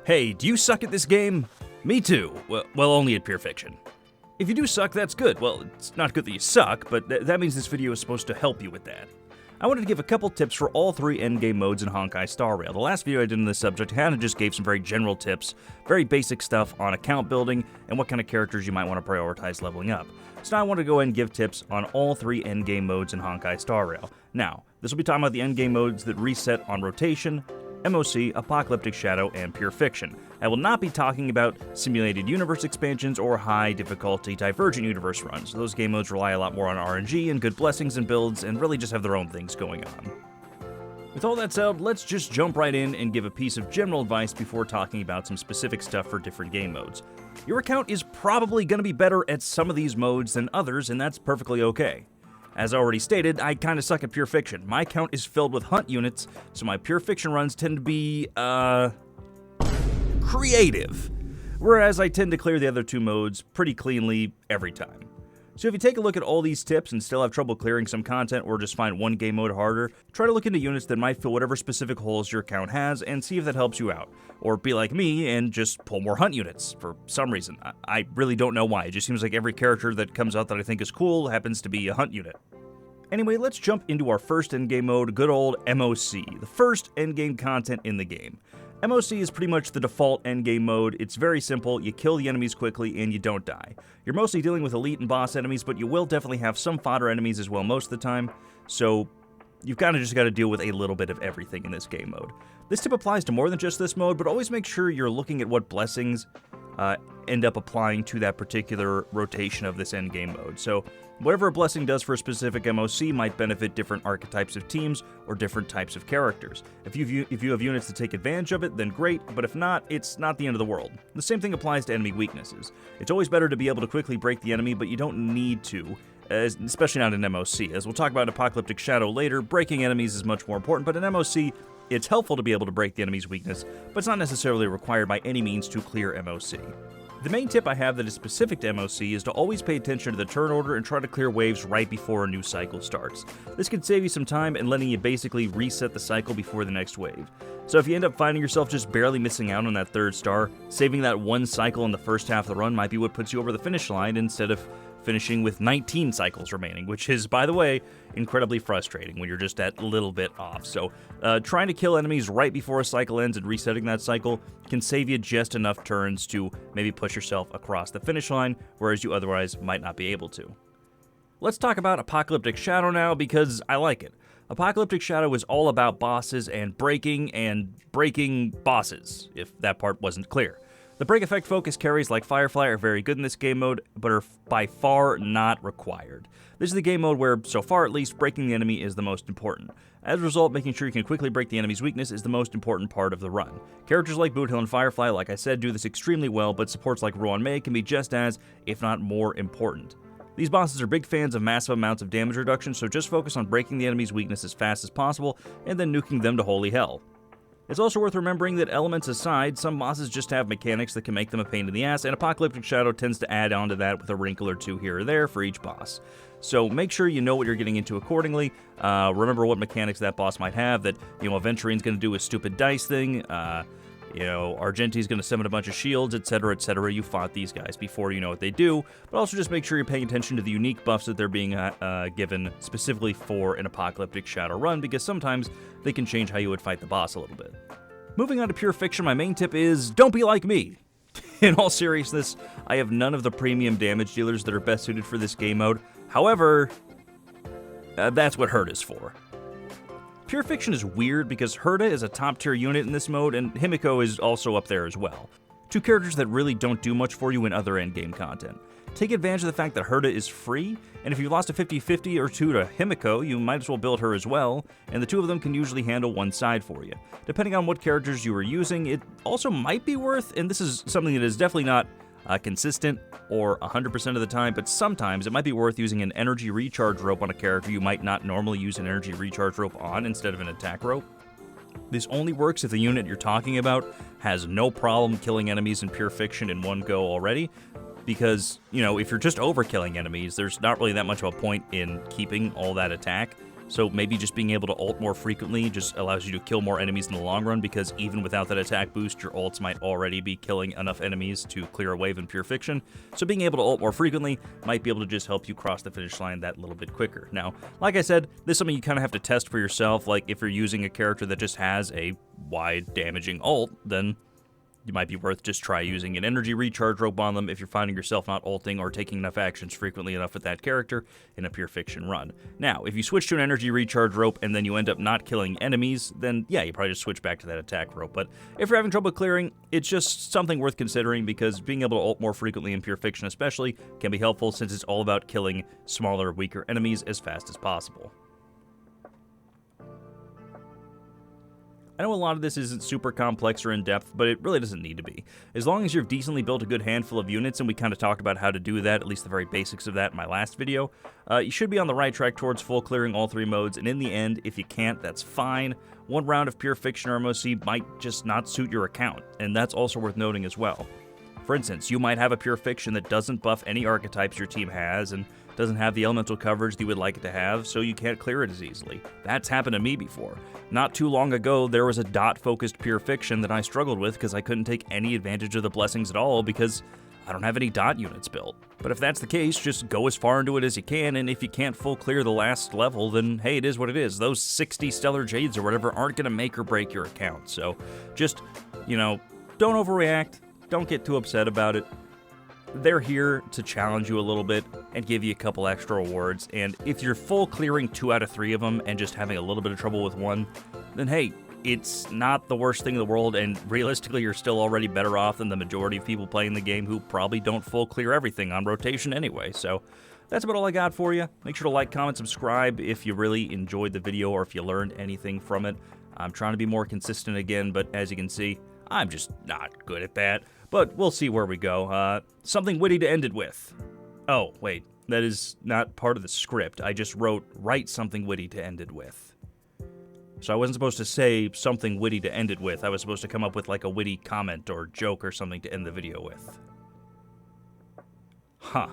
Hey, do you suck at this game? Me too. Well, only at Pure Fiction. If you do suck, that's good. Well, it's not good that you suck, but that means this video is supposed to help you with that. I wanted to give a couple tips for all three endgame modes in Honkai Star Rail. The last video I did on this subject kind of just gave some very general tips, very basic stuff on account building and what kind of characters you might want to prioritize leveling up. So now I want to go ahead and give tips on all three endgame modes in Honkai Star Rail. Now, this will be talking about the endgame modes that reset on rotation, MOC, Apocalyptic Shadow, and Pure Fiction. I will not be talking about simulated universe expansions or high difficulty divergent universe runs. Those game modes rely a lot more on RNG and good blessings and builds and really just have their own things going on. With all that said, let's just jump right in and give a piece of general advice before talking about some specific stuff for different game modes. Your account is probably going to be better at some of these modes than others, and that's perfectly okay. As already stated, I kinda suck at Pure Fiction. My account is filled with hunt units, so my Pure Fiction runs tend to be, creative. Whereas I tend to clear the other two modes pretty cleanly every time. So if you take a look at all these tips and still have trouble clearing some content or just find one game mode harder, try to look into units that might fill whatever specific holes your account has and see if that helps you out. Or be like me and just pull more hunt units for some reason. I really don't know why. It just seems like every character that comes out that I think is cool happens to be a hunt unit. Anyway, let's jump into our first endgame mode, good old MOC, the first endgame content in the game. MOC is pretty much the default endgame mode. It's very simple, you kill the enemies quickly and you don't die. You're mostly dealing with elite and boss enemies, but you will definitely have some fodder enemies as well most of the time, so you've kind of just got to deal with a little bit of everything in this game mode. This tip applies to more than just this mode, but always make sure you're looking at what blessings end up applying to that particular rotation of this endgame mode. So whatever a blessing does for a specific MOC might benefit different archetypes of teams or different types of characters. If you have units to take advantage of it, then great, but if not, it's not the end of the world. The same thing applies to enemy weaknesses. It's always better to be able to quickly break the enemy, but you don't need to, especially not in MOC. As we'll talk about Apocalyptic Shadow later, breaking enemies is much more important, but in MOC, it's helpful to be able to break the enemy's weakness, but it's not necessarily required by any means to clear MOC. The main tip I have that is specific to MOC is to always pay attention to the turn order and try to clear waves right before a new cycle starts. This can save you some time and letting you basically reset the cycle before the next wave. So if you end up finding yourself just barely missing out on that third star, saving that one cycle in the first half of the run might be what puts you over the finish line instead of finishing with 19 cycles remaining, which is, by the way, incredibly frustrating when you're just that little bit off. So trying to kill enemies right before a cycle ends and resetting that cycle can save you just enough turns to maybe push yourself across the finish line, whereas you otherwise might not be able to. Let's talk about Apocalyptic Shadow now, because I like it. Apocalyptic Shadow is all about bosses and breaking bosses, if that part wasn't clear. The break effect focus carries like Firefly are very good in this game mode, but are by far not required. This is the game mode where, so far at least, breaking the enemy is the most important. As a result, making sure you can quickly break the enemy's weakness is the most important part of the run. Characters like Boothill and Firefly, like I said, do this extremely well, but supports like Ruan Mei can be just as, if not more, important. These bosses are big fans of massive amounts of damage reduction, so just focus on breaking the enemy's weakness as fast as possible, and then nuking them to holy hell. It's also worth remembering that elements aside, some bosses just have mechanics that can make them a pain in the ass, and Apocalyptic Shadow tends to add on to that with a wrinkle or two here or there for each boss. So make sure you know what you're getting into accordingly. Remember what mechanics that boss might have, that, Aventurine's going to do a stupid dice thing, Argenti's going to summon a bunch of shields, etc., etc. You fought these guys before, you know what they do, but also just make sure you're paying attention to the unique buffs that they're being given specifically for an Apocalyptic Shadow run, because sometimes they can change how you would fight the boss a little bit. Moving on to Pure Fiction, my main tip is, don't be like me. In all seriousness, I have none of the premium damage dealers that are best suited for this game mode. However, that's what Herta is for. Pure Fiction is weird because Herta is a top tier unit in this mode, and Himiko is also up there as well. Two characters that really don't do much for you in other endgame content. Take advantage of the fact that Herta is free, and if you lost a 50-50 or two to Himiko, you might as well build her as well, and the two of them can usually handle one side for you. Depending on what characters you are using, it also might be worth, and this is something that is definitely not consistent or 100% of the time, but sometimes it might be worth using an energy recharge rope on a character you might not normally use an energy recharge rope on instead of an attack rope. This only works if the unit you're talking about has no problem killing enemies in Pure Fiction in one go already, because, if you're just overkilling enemies, there's not really that much of a point in keeping all that attack. So maybe just being able to ult more frequently just allows you to kill more enemies in the long run, because even without that attack boost, your ults might already be killing enough enemies to clear a wave in pure fiction. So being able to ult more frequently might be able to just help you cross the finish line that little bit quicker. Now, like I said, this is something you kind of have to test for yourself. Like, if you're using a character that just has a wide damaging ult, then you might be worth just try using an energy recharge rope on them if you're finding yourself not ulting or taking enough actions frequently enough with that character in a pure fiction run. Now, if you switch to an energy recharge rope and then you end up not killing enemies, then yeah, you probably just switch back to that attack rope. But if you're having trouble clearing, it's just something worth considering, because being able to ult more frequently in pure fiction especially can be helpful, since it's all about killing smaller, weaker enemies as fast as possible. I know a lot of this isn't super complex or in-depth, but it really doesn't need to be. As long as you've decently built a good handful of units, and we kind of talked about how to do that, at least the very basics of that in my last video, you should be on the right track towards full clearing all three modes, and in the end, if you can't, that's fine. One round of pure fiction or MOC might just not suit your account, and that's also worth noting as well. For instance, you might have a pure fiction that doesn't buff any archetypes your team has, and doesn't have the elemental coverage that you would like it to have, so you can't clear it as easily. That's happened to me before. Not too long ago, there was a dot-focused pure fiction that I struggled with because I couldn't take any advantage of the blessings at all because I don't have any dot units built. But if that's the case, just go as far into it as you can, and if you can't full clear the last level, then hey, it is what it is. Those 60 Stellar Jades or whatever aren't going to make or break your account, so just, don't overreact, don't get too upset about it. They're here to challenge you a little bit and give you a couple extra rewards, and if you're full clearing 2 out of 3 of them and just having a little bit of trouble with one, then hey, it's not the worst thing in the world, and realistically you're still already better off than the majority of people playing the game who probably don't full clear everything on rotation anyway. So that's about all I got for you. Make sure to like, comment, subscribe if you really enjoyed the video or if you learned anything from it. I'm trying to be more consistent again, but as you can see, I'm just not good at that. But we'll see where we go. Something witty to end it with. Oh, wait. That is not part of the script. I just wrote, write something witty to end it with. So I wasn't supposed to say something witty to end it with. I was supposed to come up with like a witty comment or joke or something to end the video with. Huh.